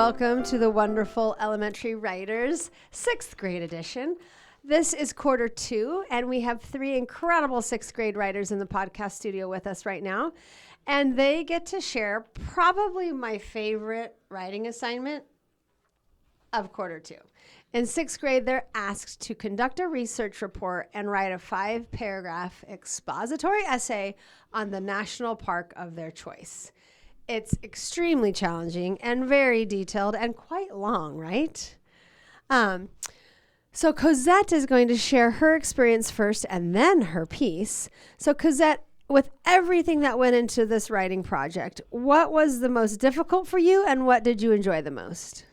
welcome to the wonderful Elementary Writers 6th grade edition. This is quarter 2, and we have 3 incredible 6th grade writers in the podcast studio with us right now. And they get to share probably my favorite writing assignment of quarter 2. In 6th grade, they're asked to conduct a research report and write a 5-paragraph expository essay on the national park of their choice. It's extremely challenging and very detailed and quite long, right? So Cosette is going to share her experience first and then her piece. So Cosette, with everything that went into this writing project, what was the most difficult for you and what did you enjoy the most?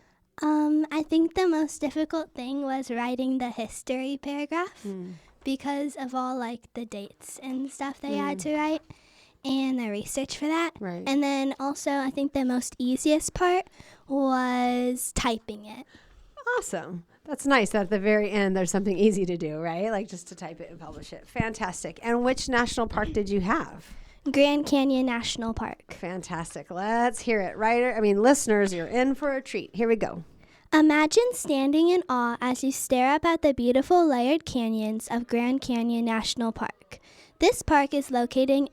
I think the most difficult thing was writing the history paragraph because of all the dates and stuff they had to write and the research for that. Right. And then also I think the most easiest part was typing it. Awesome. That's nice that at the very end there's something easy to do, right? Like just to type it and publish it. Fantastic. And which national park did you have? Grand Canyon National Park. Fantastic. Let's hear it. Listeners, you're in for a treat. Here we go. Imagine standing in awe as you stare up at the beautiful layered canyons of Grand Canyon National Park. This park is located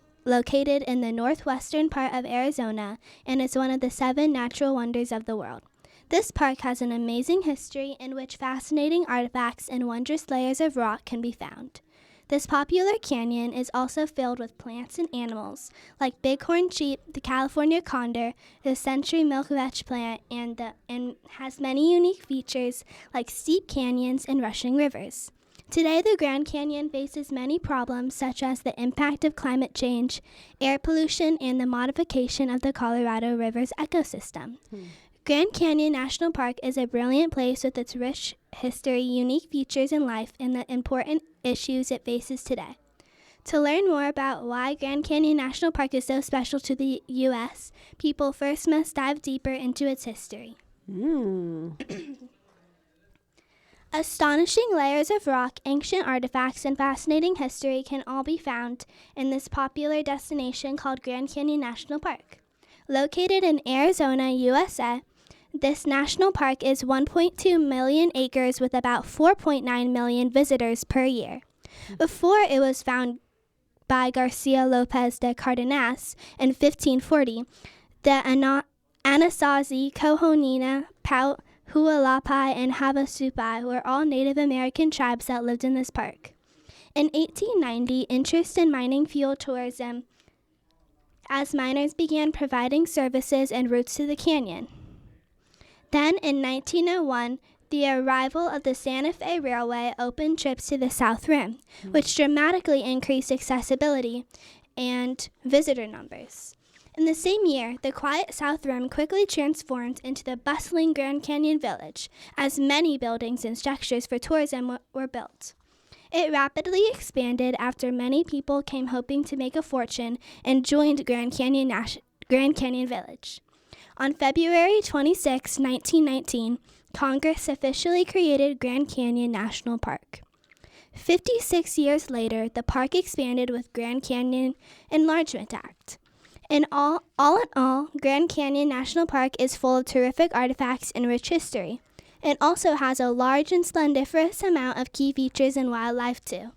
in the northwestern part of Arizona and is one of the 7 natural wonders of the world. This park has an amazing history in which fascinating artifacts and wondrous layers of rock can be found. This popular canyon is also filled with plants and animals like bighorn sheep, the California condor, the century milkvetch plant, and has many unique features like steep canyons and rushing rivers. Today, the Grand Canyon faces many problems such as the impact of climate change, air pollution, and the modification of the Colorado River's ecosystem. Grand Canyon National Park is a brilliant place with its rich history, unique features in life, and the important issues it faces today. To learn more about why Grand Canyon National Park is so special to the U.S., people first must dive deeper into its history. Astonishing layers of rock, ancient artifacts, and fascinating history can all be found in this popular destination called Grand Canyon National Park. Located in Arizona, USA, this national park is 1.2 million acres with about 4.9 million visitors per year. Before it was founded by Garcia Lopez de Cardenas in 1540, the Anasazi, Cohonina, Hualapai, and Havasupai were all Native American tribes that lived in this park. In 1890, interest in mining fueled tourism as miners began providing services and routes to the canyon. Then, in 1901, the arrival of the Santa Fe Railway opened trips to the South Rim, which dramatically increased accessibility and visitor numbers. In the same year, the quiet South Rim quickly transformed into the bustling Grand Canyon Village, as many buildings and structures for tourism were built. It rapidly expanded after many people came hoping to make a fortune and joined Grand Canyon Village. On February 26, 1919, Congress officially created Grand Canyon National Park. 56 years later, the park expanded with Grand Canyon Enlargement Act. In all in all, Grand Canyon National Park is full of terrific artifacts and rich history. It also has a large and splendiferous amount of key features and wildlife, too.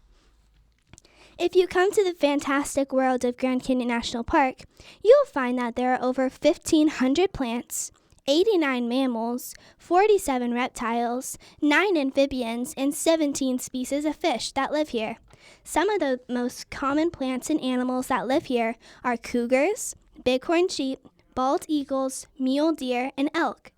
If you come to the fantastic world of Grand Canyon National Park, you'll find that there are over 1,500 plants, 89 mammals, 47 reptiles, 9 amphibians, and 17 species of fish that live here. Some of the most common plants and animals that live here are cougars, bighorn sheep, bald eagles, mule deer, and elk.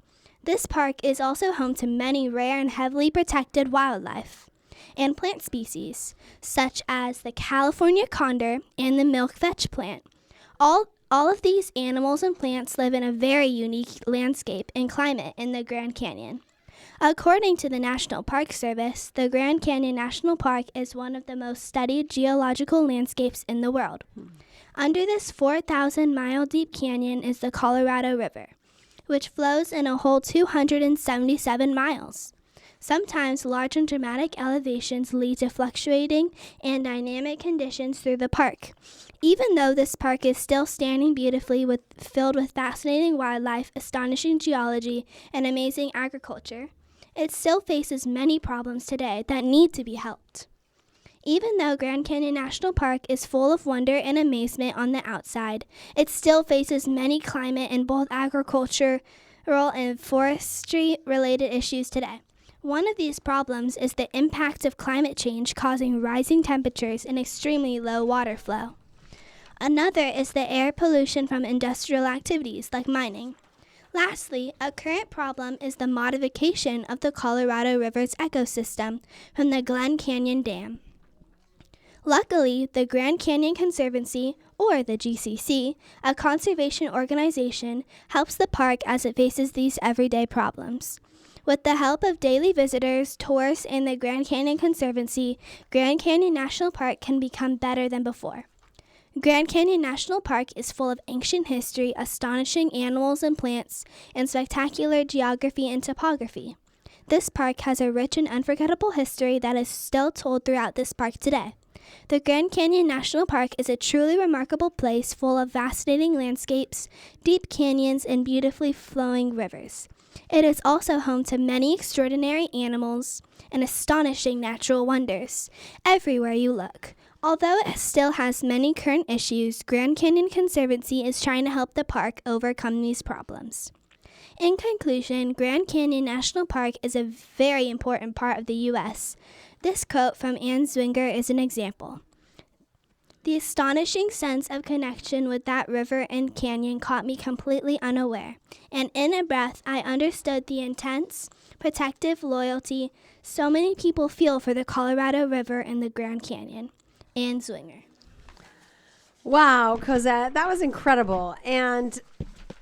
This park is also home to many rare and heavily protected wildlife and plant species, such as the California condor and the milkvetch plant. All of these animals and plants live in a very unique landscape and climate in the Grand Canyon. According to the National Park Service, the Grand Canyon National Park is one of the most studied geological landscapes in the world. Under this 4,000-mile-deep canyon is the Colorado River, which flows in a whole 277 miles. Sometimes large and dramatic elevations lead to fluctuating and dynamic conditions through the park. Even though this park is still standing beautifully filled with fascinating wildlife, astonishing geology, and amazing agriculture, it still faces many problems today that need to be helped. Even though Grand Canyon National Park is full of wonder and amazement on the outside, it still faces many climate and both agricultural and forestry-related issues today. One of these problems is the impact of climate change causing rising temperatures and extremely low water flow. Another is the air pollution from industrial activities like mining. Lastly, a current problem is the modification of the Colorado River's ecosystem from the Glen Canyon Dam. Luckily, the Grand Canyon Conservancy, or the GCC, a conservation organization, helps the park as it faces these everyday problems. With the help of daily visitors, tourists, and the Grand Canyon Conservancy, Grand Canyon National Park can become better than before. Grand Canyon National Park is full of ancient history, astonishing animals and plants, and spectacular geography and topography. This park has a rich and unforgettable history that is still told throughout this park today. The Grand Canyon National Park is a truly remarkable place full of fascinating landscapes, deep canyons, and beautifully flowing rivers. It is also home to many extraordinary animals and astonishing natural wonders everywhere you look. Although it still has many current issues, Grand Canyon Conservancy is trying to help the park overcome these problems. In conclusion, Grand Canyon National Park is a very important part of the U.S. This quote from Anne Zwinger is an example. The astonishing sense of connection with that river and canyon caught me completely unaware, and in a breath I understood the intense, protective loyalty so many people feel for the Colorado River and the Grand Canyon. Anne Zwinger. Wow, Cosette, that was incredible. And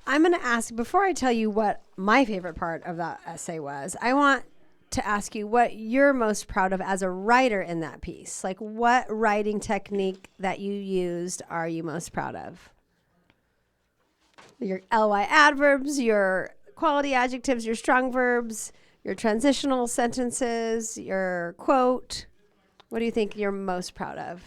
I'm going to ask, before I tell you what my favorite part of that essay was, I want to ask you what you're most proud of as a writer in that piece. Like, what writing technique that you used are you most proud of? Your LY adverbs, your quality adjectives, your strong verbs, your transitional sentences, your quote. What do you think you're most proud of?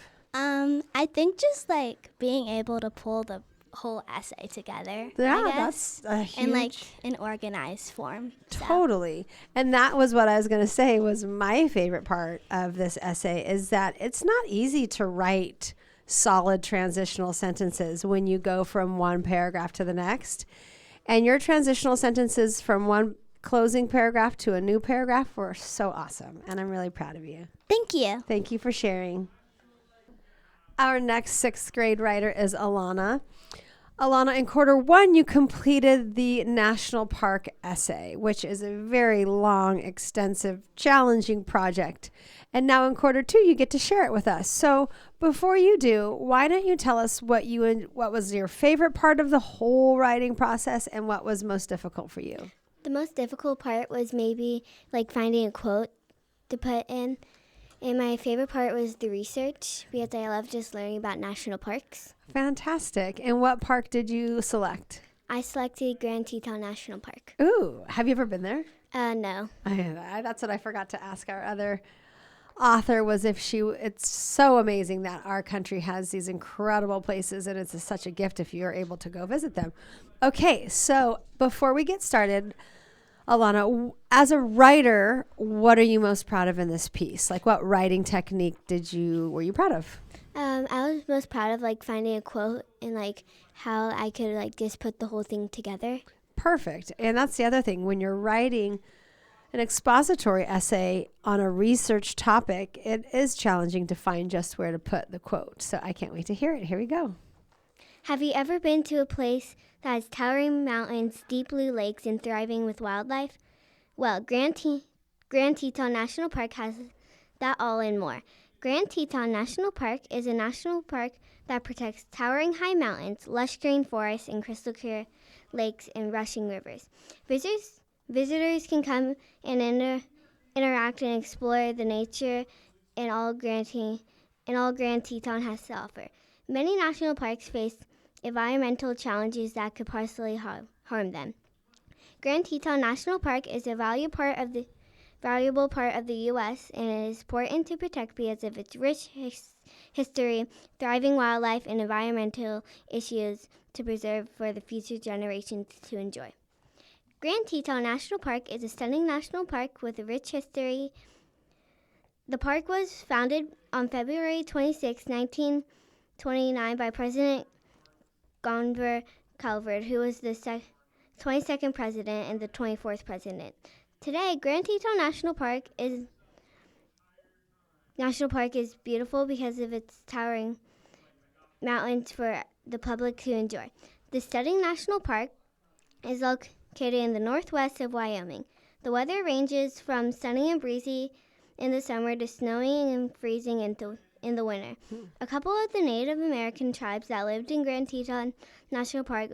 I think just like being able to pull the whole essay together. Yeah, that's a huge... in like an organized form. Totally. And that was what I was going to say was my favorite part of this essay is that it's not easy to write solid transitional sentences when you go from one paragraph to the next. And your transitional sentences from one closing paragraph to a new paragraph were so awesome. And I'm really proud of you. Thank you. Thank you for sharing. Our next 6th grade writer is Alana. Alana, in quarter 1, you completed the National Park essay, which is a very long, extensive, challenging project. And now in quarter 2, you get to share it with us. So before you do, why don't you tell us what was your favorite part of the whole writing process and what was most difficult for you? The most difficult part was maybe like finding a quote to put in. And my favorite part was the research because I love just learning about national parks. Fantastic. And what park did you select? I selected Grand Teton National Park. Ooh, have you ever been there? No. That's what I forgot to ask our other author was it's so amazing that our country has these incredible places and it's such a gift if you're able to go visit them. Okay, so before we get started, Alana, as a writer, what are you most proud of in this piece? Like what writing technique were you proud of? I was most proud of like finding a quote and like how I could like just put the whole thing together. Perfect. And that's the other thing. When you're writing an expository essay on a research topic, it is challenging to find just where to put the quote. So I can't wait to hear it. Here we go. Have you ever been to a place that has towering mountains, deep blue lakes, and thriving with wildlife? Well, Grand Teton National Park has that all and more. Grand Teton National Park is a national park that protects towering high mountains, lush green forests, and crystal clear lakes and rushing rivers. Visitors can come and interact and explore the nature and all Grand Teton has to offer. Many national parks face environmental challenges that could possibly harm them. Grand Teton National Park is a valued part of the valuable part of the U.S., and it is important to protect because of its rich history, thriving wildlife, and environmental issues to preserve for the future generations to enjoy. Grand Teton National Park is a stunning national park with a rich history. The park was founded on February 26, 1929 by President Gonver Calvert, who was the 22nd president and the 24th president. Today, Grand Teton National Park is beautiful because of its towering mountains for the public to enjoy. The stunning national park is located in the northwest of Wyoming. The weather ranges from sunny and breezy in the summer to snowing and freezing in the winter. A couple of the Native American tribes that lived in Grand Teton National Park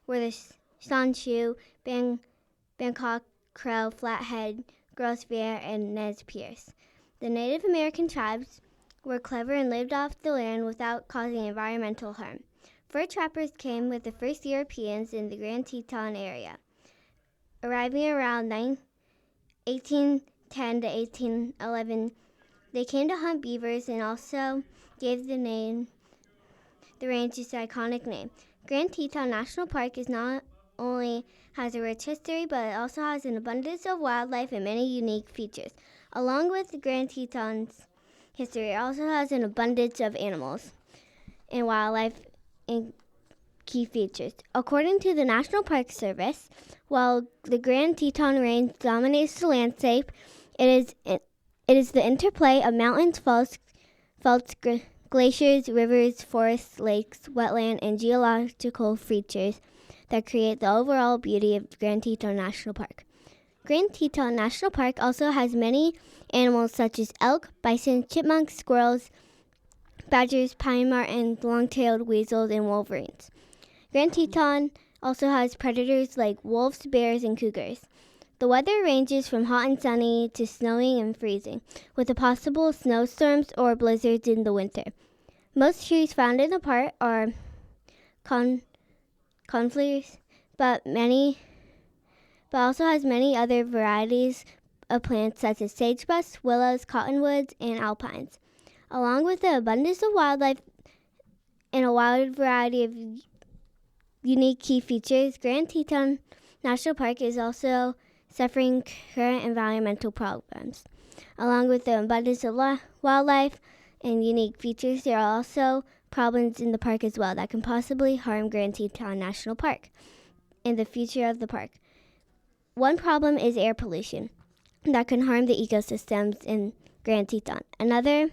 were the Shan-Shu, Bangkok Crow, Flathead, Gross Bear, and Nez Perce. The Native American tribes were clever and lived off the land without causing environmental harm. Fur trappers came with the first Europeans in the Grand Teton area. Arriving around 1810 to 1811, they came to hunt beavers and also gave the range its iconic name. Grand Teton National Park is not only has a rich history, but it also has an abundance of wildlife and many unique features. Along with the Grand Teton's history, it also has an abundance of animals and wildlife and key features. According to the National Park Service, while the Grand Teton Range dominates the landscape, it is the interplay of mountains, faults, glaciers, rivers, forests, lakes, wetland, and geological features that create the overall beauty of Grand Teton National Park. Grand Teton National Park also has many animals such as elk, bison, chipmunks, squirrels, badgers, pine martens, long-tailed weasels, and wolverines. Grand Teton also has predators like wolves, bears, and cougars. The weather ranges from hot and sunny to snowing and freezing, with the possible snowstorms or blizzards in the winter. Most trees found in the park are conifers, but also has many other varieties of plants such as sagebrush, willows, cottonwoods, and alpines. Along with the abundance of wildlife and a wide variety of unique key features, Grand Teton National Park is also suffering current environmental problems. Along with the abundance of wildlife and unique features, there are also problems in the park as well that can possibly harm Grand Teton National Park and the future of the park. One problem is air pollution that can harm the ecosystems in Grand Teton. Another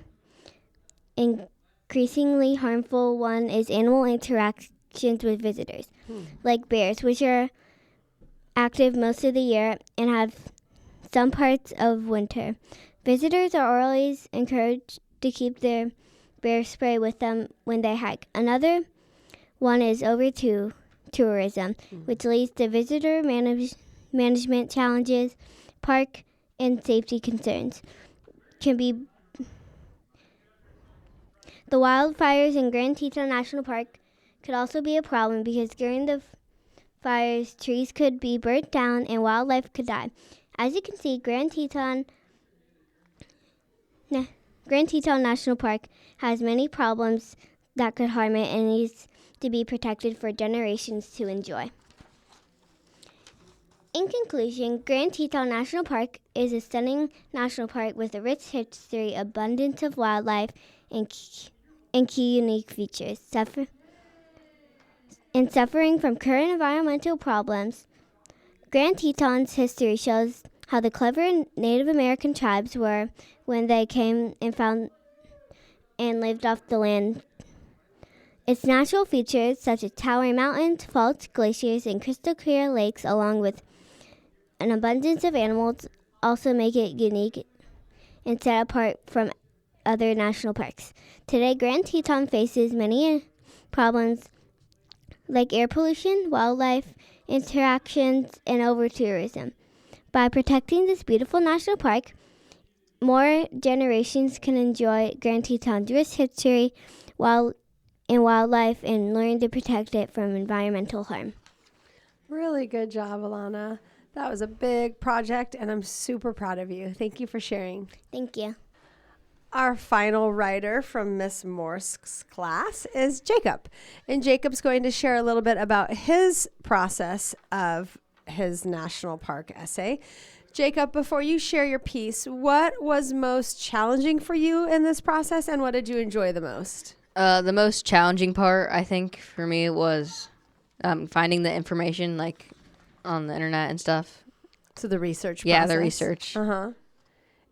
increasingly harmful one is animal interactions with visitors, like bears, which are active most of the year and have some parts of winter. Visitors are always encouraged to keep their bear spray with them when they hike. Another one is over-tourism, which leads to visitor management challenges, park and safety concerns. The wildfires in Grand Teton National Park could also be a problem because during the fires, trees could be burnt down and wildlife could die. As you can see, Grand Teton National Park has many problems that could harm it and needs to be protected for generations to enjoy. In conclusion, Grand Teton National Park is a stunning national park with a rich history, abundance of wildlife, and key unique features. Suffering from current environmental problems, Grand Teton's history shows how the clever Native American tribes were when they came and found and lived off the land. Its natural features, such as towering mountains, faults, glaciers, and crystal clear lakes, along with an abundance of animals, also make it unique and set apart from other national parks. Today, Grand Teton faces many problems like air pollution, wildlife interactions, and over-tourism. By protecting this beautiful national park, more generations can enjoy Grand Teton's rich history and wildlife and learn to protect it from environmental harm. Really good job, Alana. That was a big project, and I'm super proud of you. Thank you for sharing. Thank you. Our final writer from Miss Morse's class is Jacob. And Jacob's going to share a little bit about his process of his national park essay. Jacob, before you share your piece, what was most challenging for you in this process, and what did you enjoy the most? The most challenging part, I think, for me was finding the information, like, on the internet and stuff. So the research process? Yeah, the research. Uh-huh.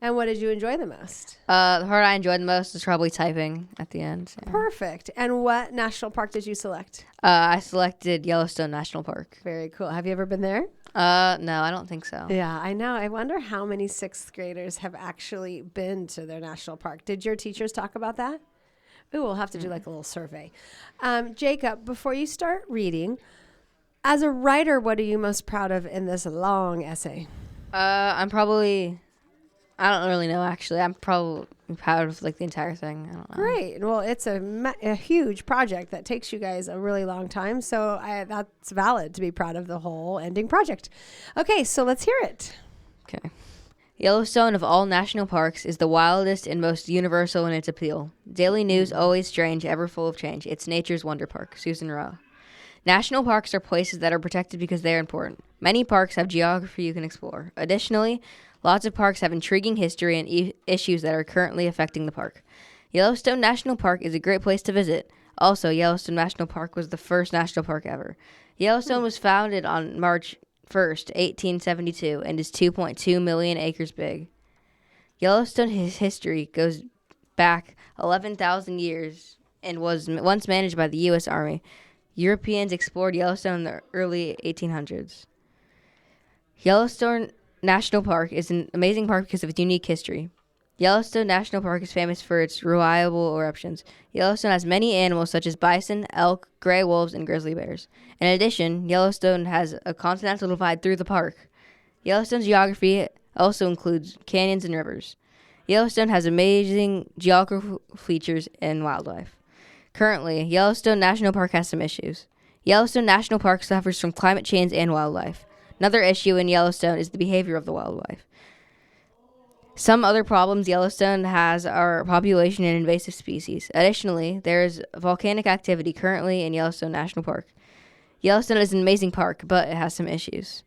And what did you enjoy the most? The part I enjoyed the most is probably typing at the end. Yeah. Perfect. And what national park did you select? I selected Yellowstone National Park. Very cool. Have you ever been there? No, I don't think so. Yeah, I know. I wonder how many sixth graders have actually been to their national park. Did your teachers talk about that? Ooh, we'll have to do like a little survey. Jacob, before you start reading, as a writer, what are you most proud of in this long essay? I don't really know, actually. I'm probably proud of, like, the entire thing. I don't know. Great. Well, it's a huge project that takes you guys a really long time, so that's valid to be proud of the whole ending project. Okay, so let's hear it. Okay. Yellowstone of all national parks is the wildest and most universal in its appeal. Daily news, always strange, ever full of change. It's nature's wonder park. Susan Rowe. National parks are places that are protected because they are important. Many parks have geography you can explore. Additionally, lots of parks have intriguing history and issues that are currently affecting the park. Yellowstone National Park is a great place to visit. Also, Yellowstone National Park was the first national park ever. Yellowstone was founded on March 1st, 1872, and is 2.2 million acres big. Yellowstone's history goes back 11,000 years and was once managed by the U.S. Army. Europeans explored Yellowstone in the early 1800s. Yellowstone National Park is an amazing park because of its unique history. Yellowstone National Park is famous for its reliable eruptions. Yellowstone has many animals such as bison, elk, gray wolves, and grizzly bears. In addition, Yellowstone has a continental divide through the park. Yellowstone's geography also includes canyons and rivers. Yellowstone has amazing geographical features and wildlife. Currently, Yellowstone National Park has some issues. Yellowstone National Park suffers from climate change and wildlife. Another issue in Yellowstone is the behavior of the wildlife. Some other problems Yellowstone has are population and invasive species. Additionally, there is volcanic activity currently in Yellowstone National Park. Yellowstone is an amazing park, but it has some issues.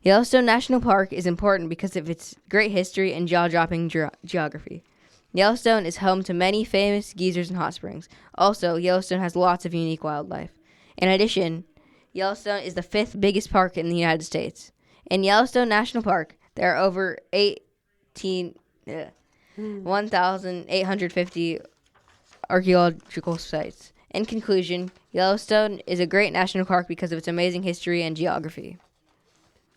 Yellowstone National Park is important because of its great history and jaw-dropping geography. Yellowstone is home to many famous geysers and hot springs. Also, Yellowstone has lots of unique wildlife. In addition, Yellowstone is the 5th biggest park in the United States. In Yellowstone National Park, there are over 1,850 archaeological sites. In conclusion, Yellowstone is a great national park because of its amazing history and geography.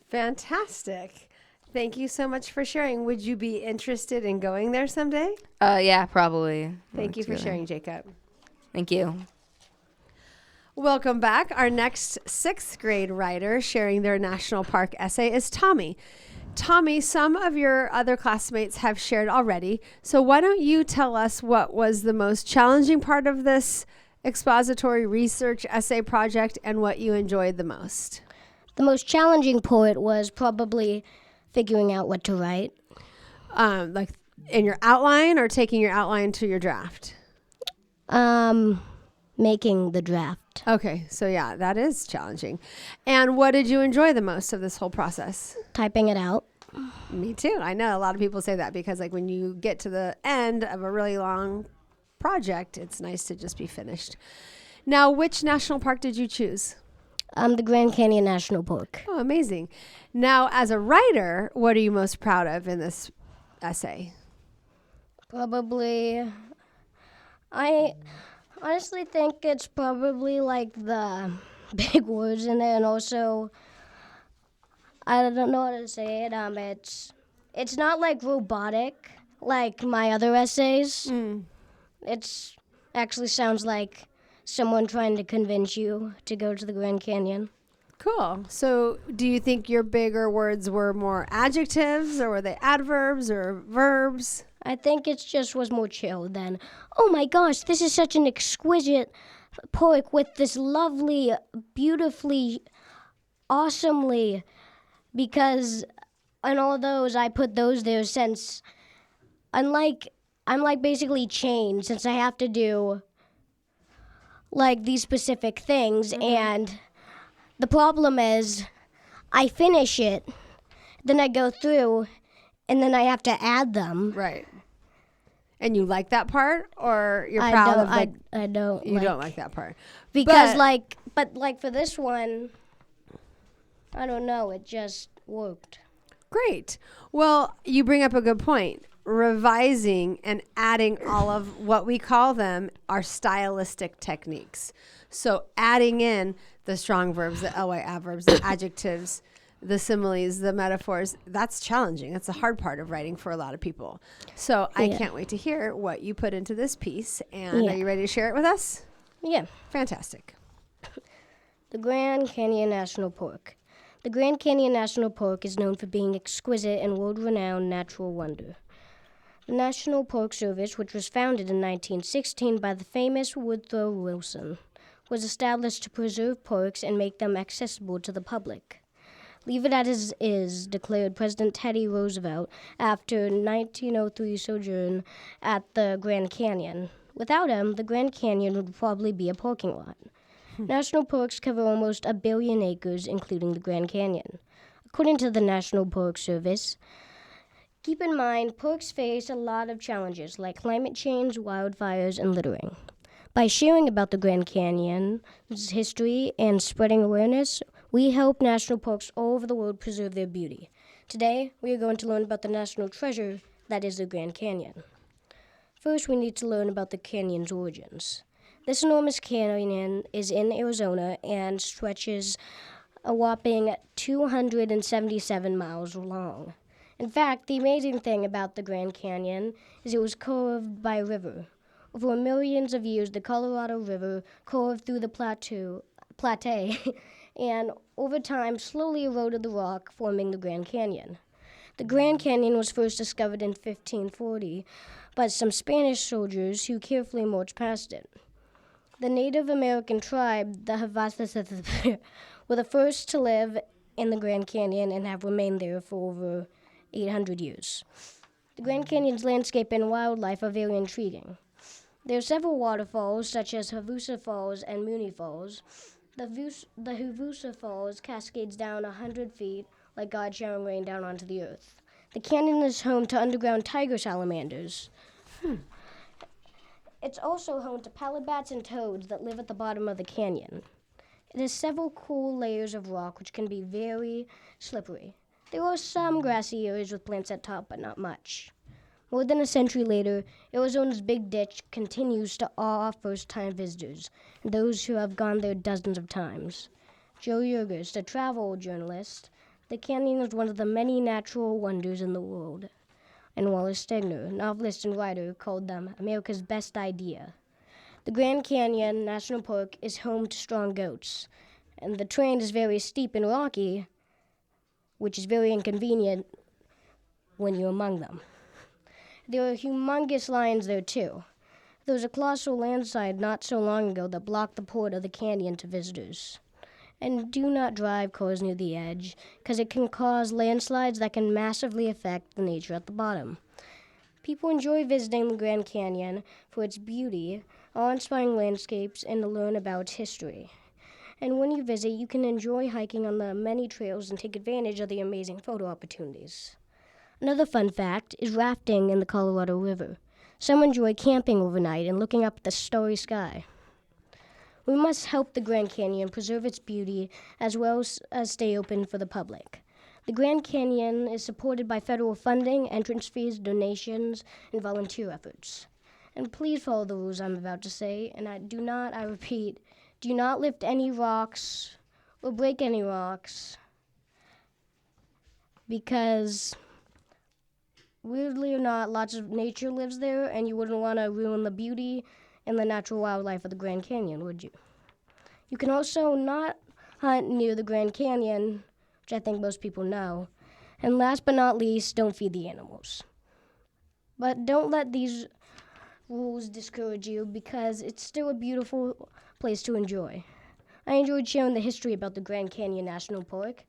Fantastic. Thank you so much for sharing. Would you be interested in going there someday? Yeah, probably. Thank you for sharing, Jacob. Thank you. Welcome back. Our next 6th grade writer sharing their national park essay is Tommy. Tommy, some of your other classmates have shared already, so why don't you tell us what was the most challenging part of this expository research essay project and what you enjoyed the most? The most challenging part was probably figuring out what to write. Like in your outline or taking your outline to your draft? Making the draft. Okay, so yeah, that is challenging. And what did you enjoy the most of this whole process? Typing it out. Me too. I know a lot of people say that because like when you get to the end of a really long project, it's nice to just be finished. Now, which national park did you choose? The Grand Canyon National Park. Oh, amazing. Now, as a writer, what are you most proud of in this essay? Probably, I honestly think it's probably like the big words in it, and also, I don't know how to say it. It's not like robotic like my other essays. It's actually sounds like someone trying to convince you to go to the Grand Canyon. Cool. So do you think your bigger words were more adjectives or were they adverbs or verbs? I think it just was more chill than, oh my gosh, this is such an exquisite park with this lovely, beautifully, awesomely because on all those, I put those there since, I'm like basically chained since I have to do like these specific things. And the problem is I finish it, then I go through, and then I have to add them. Right. And you like that part, or you're proud of like I don't. you don't like that part because but for this one, I don't know. It just worked. Great. Well, you bring up a good point. Revising and adding all of what we call them are stylistic techniques. So adding in the strong verbs, the ly adverbs, the adjectives, the similes, the metaphors, that's challenging. That's the hard part of writing for a lot of people. So I can't wait to hear what you put into this piece. And are you ready to share it with us? Yeah. Fantastic. The Grand Canyon National Park. The Grand Canyon National Park is known for being exquisite and world-renowned natural wonder. The National Park Service, which was founded in 1916 by the famous Woodrow Wilson, was established to preserve parks and make them accessible to the public. Leave it as is, declared President Teddy Roosevelt after 1903 sojourn at the Grand Canyon. Without him, the Grand Canyon would probably be a parking lot. National parks cover almost 1 billion acres, including the Grand Canyon. According to the National Park Service, keep in mind, parks face a lot of challenges like climate change, wildfires, and littering. By sharing about the Grand Canyon's history and spreading awareness, we help national parks all over the world preserve their beauty. Today, we are going to learn about the national treasure that is the Grand Canyon. First, we need to learn about the canyon's origins. This enormous canyon is in Arizona and stretches a whopping 277 miles long. In fact, the amazing thing about the Grand Canyon is it was carved by a river. Over millions of years, the Colorado River carved through the plateau, and over time slowly eroded the rock, forming the Grand Canyon. The Grand Canyon was first discovered in 1540 by some Spanish soldiers who carefully marched past it. The Native American tribe, the Havasupai, were the first to live in the Grand Canyon and have remained there for over 800 years. The Grand Canyon's landscape and wildlife are very intriguing. There are several waterfalls, such as Havusa Falls and Mooney Falls. The Havusa Falls cascades down 100 feet like God showering rain down onto the earth. The canyon is home to underground tiger salamanders. It's also home to pallid bats and toads that live at the bottom of the canyon. It has several cool layers of rock which can be very slippery. There are some grassy areas with plants at top, but not much. More than a century later, Arizona's Big Ditch continues to awe first-time visitors and those who have gone there dozens of times. Joe Yergers, a travel journalist, the canyon is one of the many natural wonders in the world. And Wallace Stegner, novelist and writer, called them America's best idea. The Grand Canyon National Park is home to strong goats, and the terrain is very steep and rocky, which is very inconvenient when you're among them. There are humongous lions there, too. There was a colossal landslide not so long ago that blocked the port of the canyon to visitors. And do not drive cars near the edge, because it can cause landslides that can massively affect the nature at the bottom. People enjoy visiting the Grand Canyon for its beauty, awe-inspiring landscapes, and to learn about its history. And when you visit, you can enjoy hiking on the many trails and take advantage of the amazing photo opportunities. Another fun fact is rafting in the Colorado River. Some enjoy camping overnight and looking up at the starry sky. We must help the Grand Canyon preserve its beauty as well as stay open for the public. The Grand Canyon is supported by federal funding, entrance fees, donations, and volunteer efforts. And please follow the rules I'm about to say, and I repeat, do not lift any rocks or break any rocks, because weirdly or not, lots of nature lives there, and you wouldn't want to ruin the beauty and the natural wildlife of the Grand Canyon, would you? You can also not hunt near the Grand Canyon, which I think most people know. And last but not least, don't feed the animals. But don't let these rules discourage you, because it's still a beautiful place to enjoy. I enjoyed sharing the history about the Grand Canyon National Park.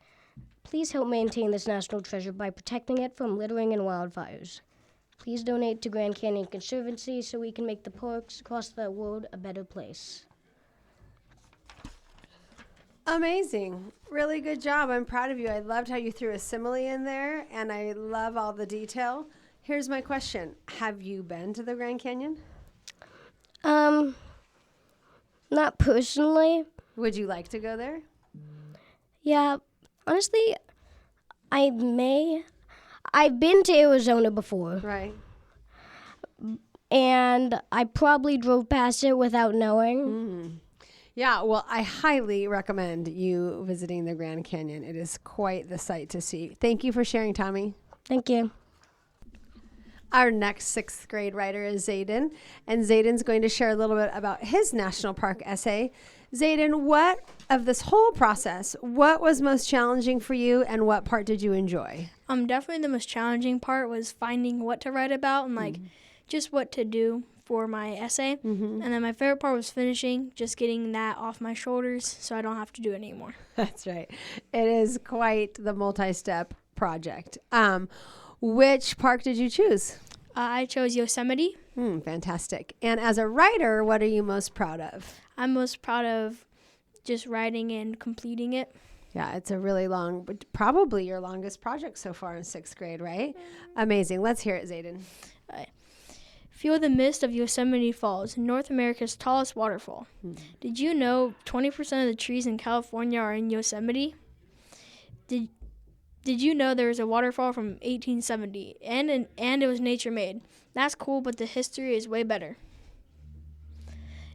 Please help maintain this national treasure by protecting it from littering and wildfires. Please donate to Grand Canyon Conservancy so we can make the parks across the world a better place. Amazing. Really good job. I'm proud of you. I loved how you threw a simile in there, and I love all the detail. Here's my question. Have you been to the Grand Canyon? Not personally. Would you like to go there? Yeah, honestly, I may. I've been to Arizona before, Right. and I probably drove past it without knowing. Yeah, well, I highly recommend you visiting the Grand Canyon. It is quite the sight to see. Thank you for sharing, Tommy. Thank you. Our next sixth grade writer is Zayden, and Zayden's going to share a little bit about his national park essay. Zayden, what of this whole process, what was most challenging for you, and what part did you enjoy? Definitely the most challenging part was finding what to write about and just what to do for my essay. And then my favorite part was finishing, just getting that off my shoulders so I don't have to do it anymore. That's right. It is quite the multi-step project. Which park did you choose? I chose Yosemite. Fantastic. And as a writer, what are you most proud of? I'm most proud of just writing and completing it. Yeah, it's a really long, but probably your longest project so far in sixth grade, right? Amazing. Let's hear it, Zayden. Feel the mist of Yosemite Falls, North America's tallest waterfall. Did you know 20% of the trees in California are in Yosemite? Did you know there was a waterfall from 1870 and it was nature made? That's cool, but the history is way better.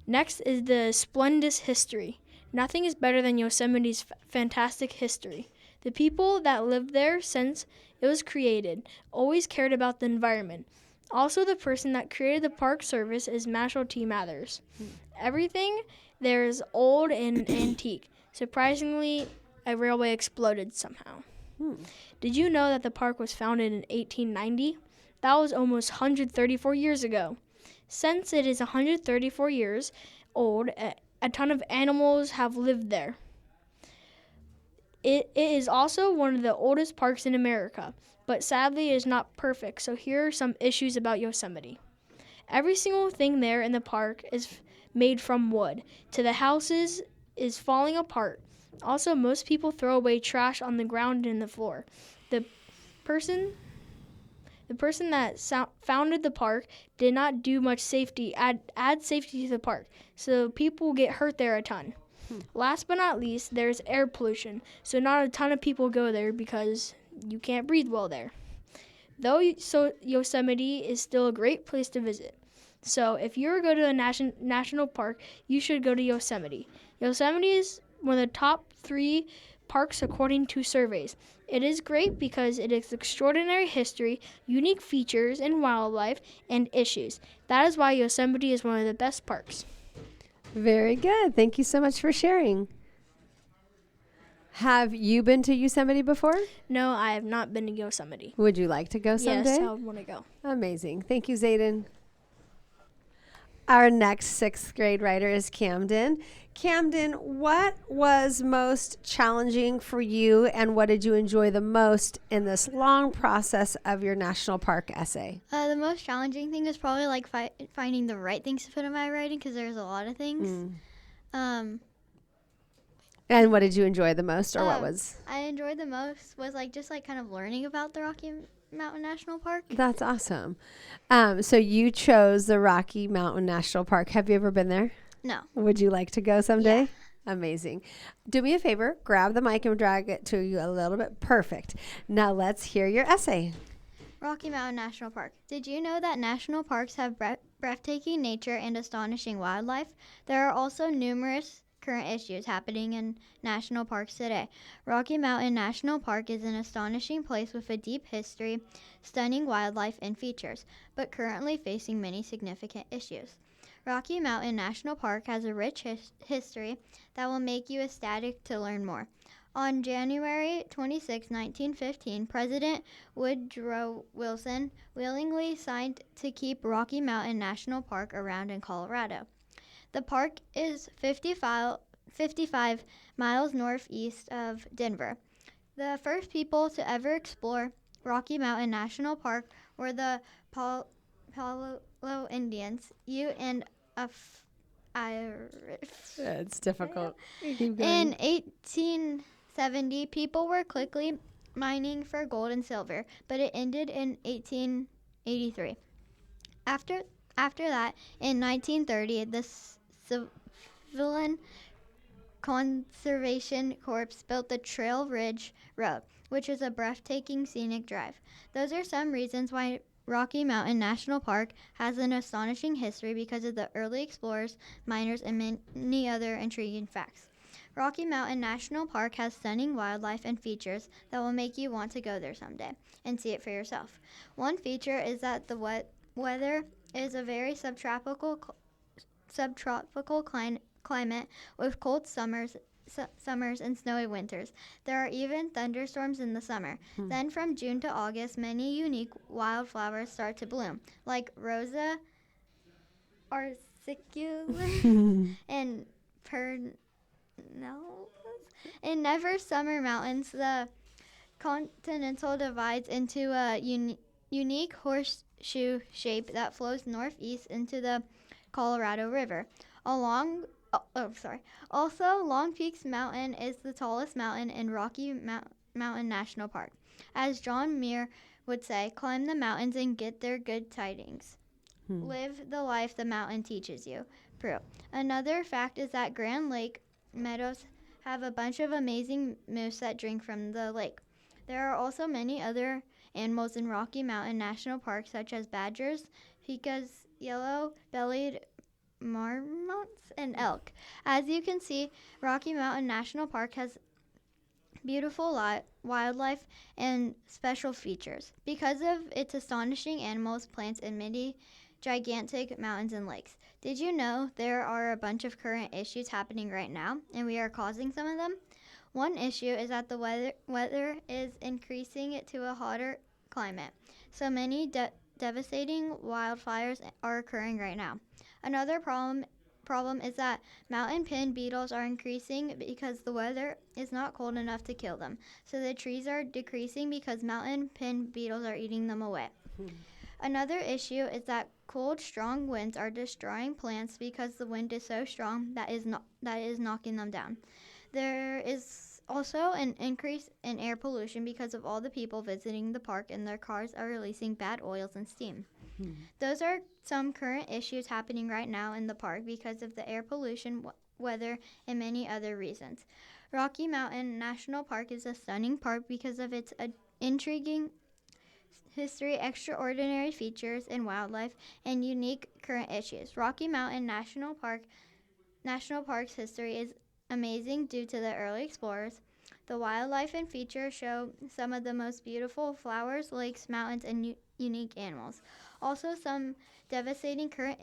Next is the splendid history. Nothing is better than Yosemite's fantastic history. The people that lived there since it was created always cared about the environment. Also, the person that created the Park Service is Marshall T. Mathers. Everything there is old and antique. Surprisingly, a railway exploded somehow. Did you know that the park was founded in 1890? That was almost 134 years ago. Since it is 134 years old, a ton of animals have lived there. It is also one of the oldest parks in America, but sadly it is not perfect, so here are some issues about Yosemite. Every single thing there in the park is made from wood. The houses is falling apart. Also, most people throw away trash on the ground and the floor. The person that founded the park did not do much add safety to the park, so people get hurt there a ton. Last but not least, there's air pollution, so not a ton of people go there because you can't breathe well there. Though Yosemite is still a great place to visit. So if you ever go to a national park, you should go to Yosemite. Yosemite is one of the top 3 parks according to surveys. It is great because it has extraordinary history, unique features and wildlife, and issues. That is why Yosemite is one of the best parks. Very good. Thank you so much for sharing. Have you been to Yosemite before? No, I have not been to Yosemite. Would you like to go someday? Yes, I would want to go. Amazing. Thank you, Zayden. Our next sixth grade writer is Camden. Camden, what was most challenging for you and what did you enjoy the most in this long process of your national park essay? The most challenging thing is probably like finding the right things to put in my writing because there's a lot of things. And what did you enjoy the most, or what was? I enjoyed the most was just kind of learning about the Rocky Mountain National Park. That's awesome. So you chose the Rocky Mountain National Park. Have you ever been there? No. Would you like to go someday? Yeah. Amazing. Do me a favor, grab the mic and drag it to you a little bit. Perfect. Now let's hear your essay. Rocky Mountain National Park. Did you know that national parks have breathtaking nature and astonishing wildlife? There are also numerous current issues happening in national parks today. Rocky Mountain National Park is an astonishing place with a deep history, stunning wildlife and features, but currently facing many significant issues. Rocky Mountain National Park has a rich history that will make you ecstatic to learn more. On January 26, 1915, President Woodrow Wilson willingly signed to keep Rocky Mountain National Park around in Colorado. The park is 55 miles northeast of Denver. The first people to ever explore Rocky Mountain National Park were the Palo Indians, Ute and Irish. It's difficult. Keep In going. 1870, people were quickly mining for gold and silver, but it ended in 1883. After that, in 1930, the Civilian Conservation Corps built the Trail Ridge Road, which is a breathtaking scenic drive. Those are some reasons why Rocky Mountain National Park has an astonishing history because of the early explorers, miners, and many other intriguing facts. Rocky Mountain National Park has stunning wildlife and features that will make you want to go there someday and see it for yourself. One feature is that the weather is a very subtropical climate with cold summers and snowy winters. There are even thunderstorms in the summer. Then from June to August, many unique wildflowers start to bloom, like Rosa articulata and Pernalus. In Never Summer Mountains, the continental divides into a unique horseshoe shape that flows northeast into the Colorado River. Also, Long Peaks Mountain is the tallest mountain in Rocky Mountain National Park. As John Muir would say, climb the mountains and get their good tidings. Live the life the mountain teaches you. Prue. Another fact is that Grand Lake meadows have a bunch of amazing moose that drink from the lake. There are also many other animals in Rocky Mountain National Park, such as badgers, pecas, yellow-bellied marmots, and elk. As you can see, Rocky Mountain National Park has beautiful wildlife and special features because of its astonishing animals, plants, and many gigantic mountains and lakes. Did you know there are a bunch of current issues happening right now, and we are causing some of them? One issue is that the weather is increasing to a hotter climate, so many devastating wildfires are occurring right now. Another problem is that mountain pin beetles are increasing because the weather is not cold enough to kill them. So the trees are decreasing because mountain pin beetles are eating them away. Another issue is that cold, strong winds are destroying plants because the wind is so strong that is knocking them down. There is also an increase in air pollution because of all the people visiting the park and their cars are releasing bad oils and steam. Those are some current issues happening right now in the park because of the air pollution, weather, and many other reasons. Rocky Mountain National Park is a stunning park because of its intriguing history, extraordinary features and wildlife, and unique current issues. Rocky Mountain National Park's history is amazing due to the early explorers. The wildlife and features show some of the most beautiful flowers, lakes, mountains, and unique animals. Also, some devastating current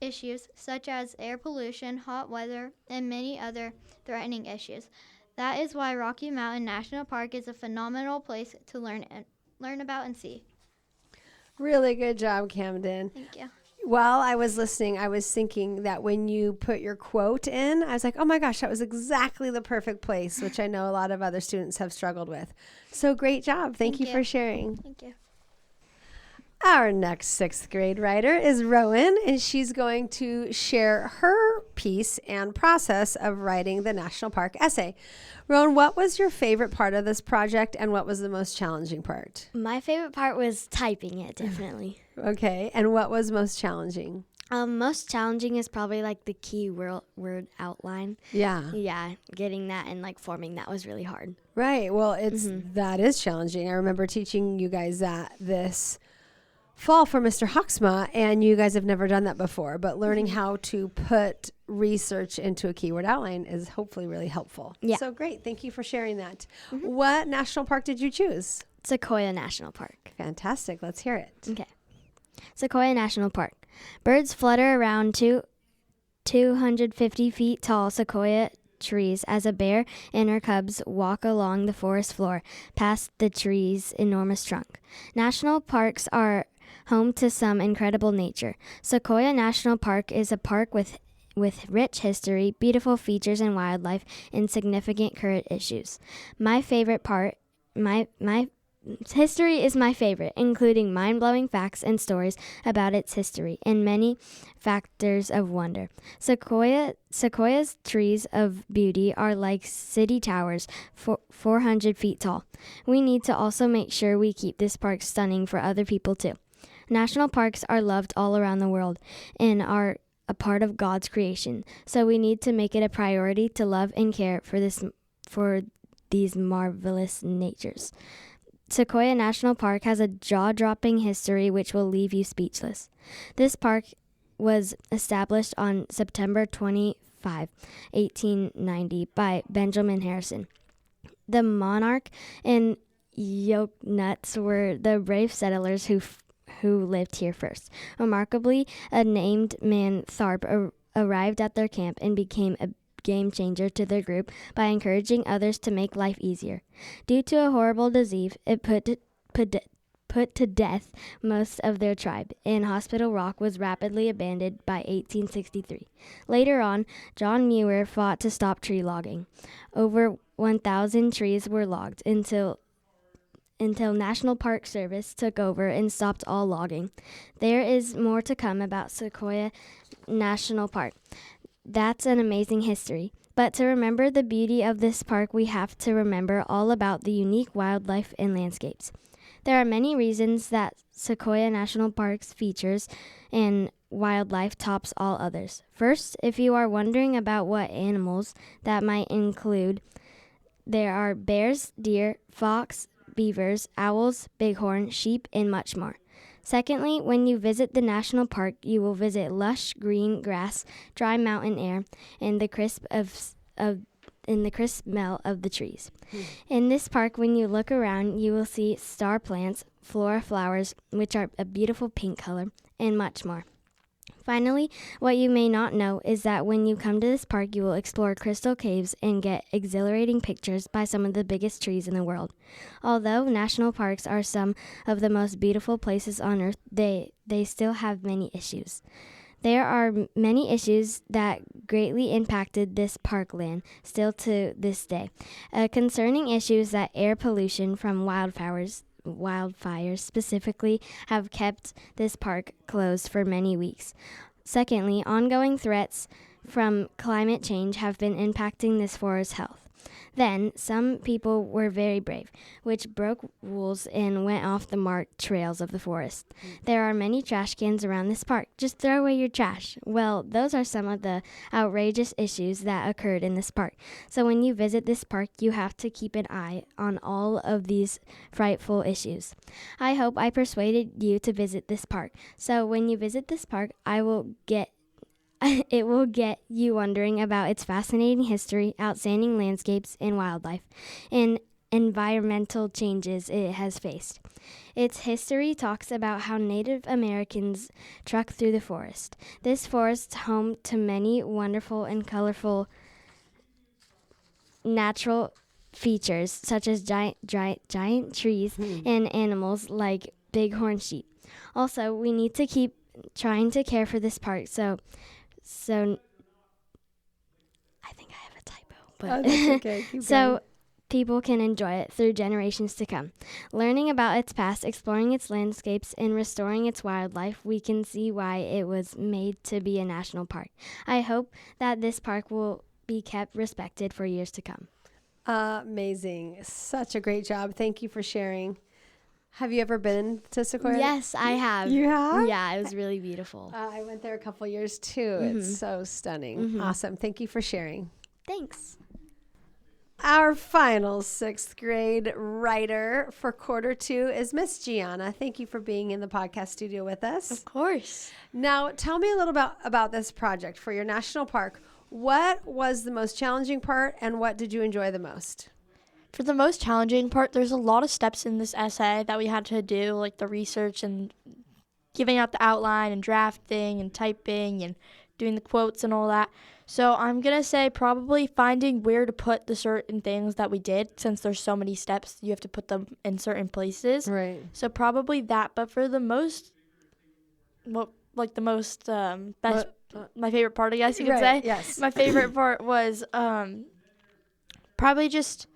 issues such as air pollution, hot weather, and many other threatening issues. That is why Rocky Mountain National Park is a phenomenal place to learn about and see. Really good job, Camden. Thank you. While I was listening, I was thinking that when you put your quote in, I was like, oh my gosh, that was exactly the perfect place, which I know a lot of other students have struggled with. So great job. Thank you for sharing. Thank you. Our next sixth grade writer is Rowan, and she's going to share her piece and process of writing the National Park essay. Rowan, what was your favorite part of this project, and what was the most challenging part? My favorite part was typing it, definitely. Okay, and what was most challenging? Most challenging is probably like the key word outline. Yeah. Yeah, getting that and like forming that was really hard. Right. Well, that is challenging. I remember teaching you guys that this fall for Mr. Hawksma, and you guys have never done that before, but learning how to put research into a keyword outline is hopefully really helpful. Yeah. So great. Thank you for sharing that. What national park did you choose? Sequoia National Park. Fantastic. Let's hear it. Okay. Sequoia National Park. Birds flutter around 250 feet tall sequoia trees as a bear and her cubs walk along the forest floor past the tree's enormous trunk. National parks are home to some incredible nature. Sequoia National Park is a park with rich history, beautiful features and wildlife, and significant current issues. My favorite part History is my favorite, including mind-blowing facts and stories about its history and many factors of wonder. Sequoia's trees of beauty are like city towers, 400 feet tall. We need to also make sure we keep this park stunning for other people too. National parks are loved all around the world and are a part of God's creation, so we need to make it a priority to love and care for these marvelous natures. Sequoia National Park has a jaw-dropping history which will leave you speechless. This park was established on September 25, 1890 by Benjamin Harrison. The monarch and Yokunuts were the brave settlers who lived here first. Remarkably, a named man Tharp arrived at their camp and became a game changer to their group by encouraging others to make life easier. Due to a horrible disease, it put to death most of their tribe, and Hospital Rock was rapidly abandoned by 1863. Later on, John Muir fought to stop tree logging. Over 1,000 trees were logged until National Park Service took over and stopped all logging. There is more to come about Sequoia National Park. That's an amazing history. But to remember the beauty of this park, we have to remember all about the unique wildlife and landscapes. There are many reasons that Sequoia National Park's features and wildlife tops all others. First, if you are wondering about what animals that might include, there are bears, deer, fox, beavers, owls, bighorn, sheep, and much more. Secondly, when you visit the national park, you will visit lush green grass, dry mountain air, and the crisp smell of the trees. In this park, when you look around, you will see star plants, flora flowers, which are a beautiful pink color, and much more. Finally, what you may not know is that when you come to this park, you will explore crystal caves and get exhilarating pictures by some of the biggest trees in the world. Although national parks are some of the most beautiful places on earth, they still have many issues. There are many issues that greatly impacted this parkland still to this day. A concerning issue is that air pollution from wildfires specifically have kept this park closed for many weeks. Secondly, ongoing threats from climate change have been impacting this forest's health. Then, some people were very brave, which broke rules and went off the marked trails of the forest. There are many trash cans around this park. Just throw away your trash. Well, those are some of the outrageous issues that occurred in this park. So when you visit this park, you have to keep an eye on all of these frightful issues. I hope I persuaded you to visit this park. So when you visit this park, it will get you wondering about its fascinating history, outstanding landscapes and wildlife, and environmental changes it has faced. Its history talks about how Native Americans trucked through the forest. This forest is home to many wonderful and colorful natural features, such as giant trees and animals like bighorn sheep. Also, we need to keep trying to care for this park, so I think I have a typo, but that's okay. Keep so going. people can enjoy it through generations to come. Learning about its past, exploring its landscapes, and restoring its wildlife, we can see why it was made to be a national park. I hope that this park will be kept respected for years to come. Amazing. Such a great job. Thank you for sharing. Have you ever been to Sequoia? Yes, I have. You have? Yeah, it was really beautiful. I went there a couple years too. It's so stunning. Awesome. Thank you for sharing. Thanks. Our final 6th grade writer for quarter 2 is Miss Gianna. Thank you for being in the podcast studio with us. Of course. Now, tell me a little about this project for your national park. What was the most challenging part and what did you enjoy the most? For the most challenging part, there's a lot of steps in this essay that we had to do, like the research and giving out the outline and drafting and typing and doing the quotes and all that. So I'm going to say probably finding where to put the certain things that we did, since there's so many steps, you have to put them in certain places. Right. So probably that. But for the most, best, my favorite part, I guess you could say. Yes. My favorite part was probably just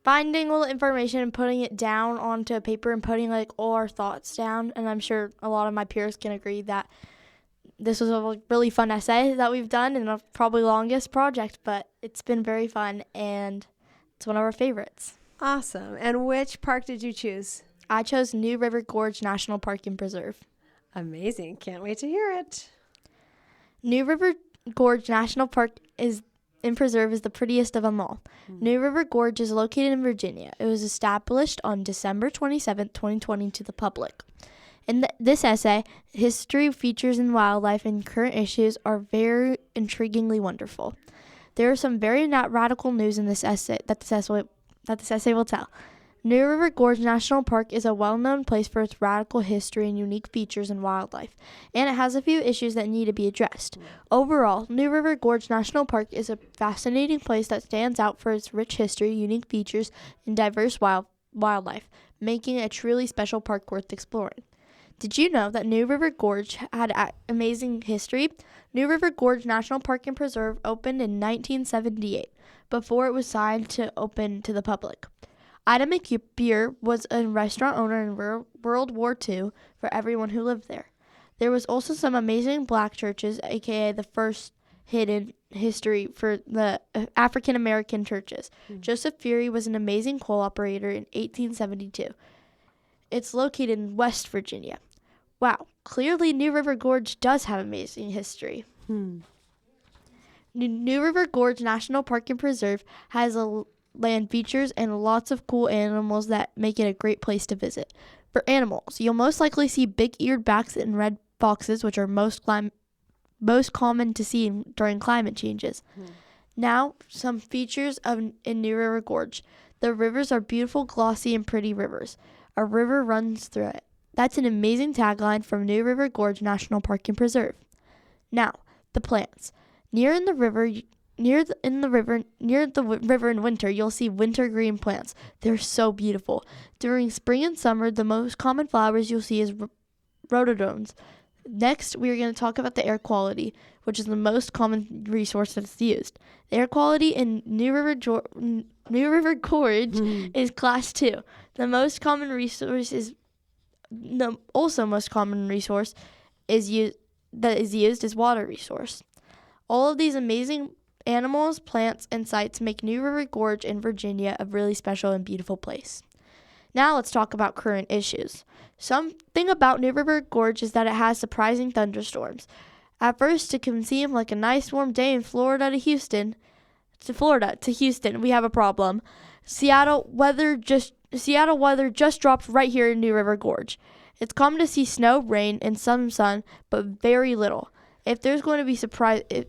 finding all the information and putting it down onto a paper and putting like all our thoughts down. And I'm sure a lot of my peers can agree that this was a really fun essay that we've done and a probably longest project, but it's been very fun and it's one of our favorites. Awesome. And which park did you choose? I chose New River Gorge National Park and Preserve. Amazing. Can't wait to hear it. New River Gorge National Park and Preserve is the prettiest of them all. New River Gorge is located in Virginia. It was established on December 27, 2020 to the public. In this essay, history, features, and wildlife and current issues are very intriguingly wonderful. There are some very radical news in this essay that this essay will tell. New River Gorge National Park is a well-known place for its radical history and unique features and wildlife, and it has a few issues that need to be addressed. Overall, New River Gorge National Park is a fascinating place that stands out for its rich history, unique features, and diverse wildlife, making it a truly special park worth exploring. Did you know that New River Gorge had amazing history? New River Gorge National Park and Preserve opened in 1978, before it was signed to open to the public. Ida McBeer was a restaurant owner in World War II for everyone who lived there. There was also some amazing black churches, aka the first hidden history for the African American churches. Joseph Fury was an amazing coal operator in 1872. It's located in West Virginia. Wow, clearly New River Gorge does have amazing history. New River Gorge National Park and Preserve has land features and lots of cool animals that make it a great place to visit. For animals, you'll most likely see big-eared bats and red foxes, which are most common to see during climate changes. Now, some features in New River Gorge. The rivers are beautiful, glossy, and pretty rivers. A river runs through it. That's an amazing tagline from New River Gorge National Park and Preserve. Now, the plants. Near the river in winter, you'll see wintergreen plants. They're so beautiful. During spring and summer, the most common flowers you'll see is rhododendrons. Next, we are going to talk about the air quality, which is the most common resource that's used. The air quality in New River Gorge is Class 2. The most common resource is water resource. All of these amazing animals, plants, and sites make New River Gorge in Virginia a really special and beautiful place. Now let's talk about current issues. Something about New River Gorge is that it has surprising thunderstorms. At first, it can seem like a nice warm day in Florida to Houston, we have a problem. Seattle weather just dropped right here in New River Gorge. It's common to see snow, rain, and some sun, but very little. If there's going to be surprising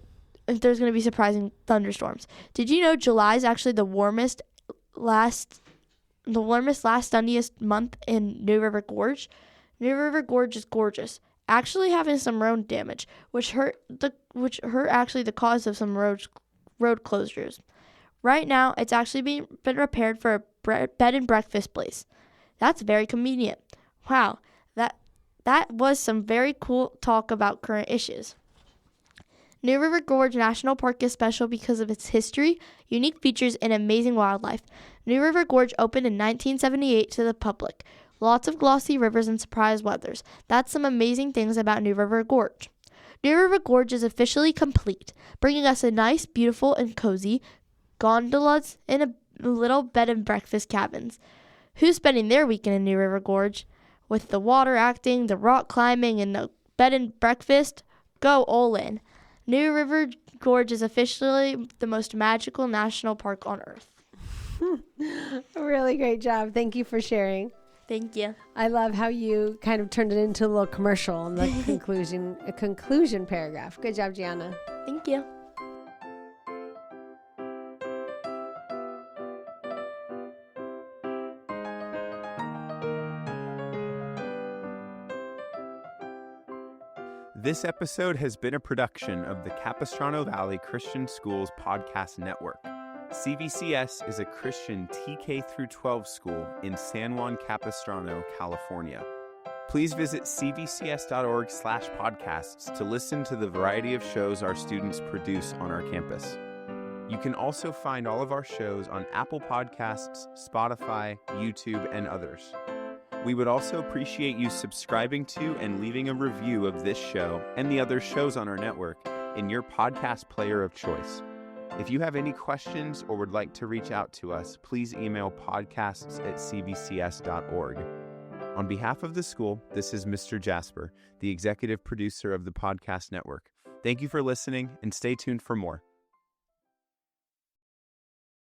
thunderstorms. Did you know July is actually the warmest, sunniest month in New River Gorge? New River Gorge is gorgeous, actually having some road damage, which hurt actually the cause of some road closures. Right now, it's actually been repaired for a bed and breakfast place. That's very convenient. Wow, that was some very cool talk about current issues. New River Gorge National Park is special because of its history, unique features, and amazing wildlife. New River Gorge opened in 1978 to the public. Lots of glossy rivers and surprise weathers. That's some amazing things about New River Gorge. New River Gorge is officially complete, bringing us a nice, beautiful, and cozy gondolas and a little bed and breakfast cabins. Who's spending their weekend in New River Gorge? With the water acting, the rock climbing, and the bed and breakfast, go all in. New River Gorge is officially the most magical national park on earth. Really great job. Thank you for sharing. Thank you. I love how you kind of turned it into a little commercial in the conclusion paragraph. Good job, Gianna. Thank you. This episode has been a production of the Capistrano Valley Christian Schools Podcast Network. CVCS is a Christian TK through 12 school in San Juan Capistrano, California. Please visit cvcs.org/podcasts to listen to the variety of shows our students produce on our campus. You can also find all of our shows on Apple Podcasts, Spotify, YouTube, and others. We would also appreciate you subscribing to and leaving a review of this show and the other shows on our network in your podcast player of choice. If you have any questions or would like to reach out to us, please email podcasts@cvcs.org. On behalf of the school, this is Mr. Jasper, the executive producer of the podcast network. Thank you for listening, and stay tuned for more.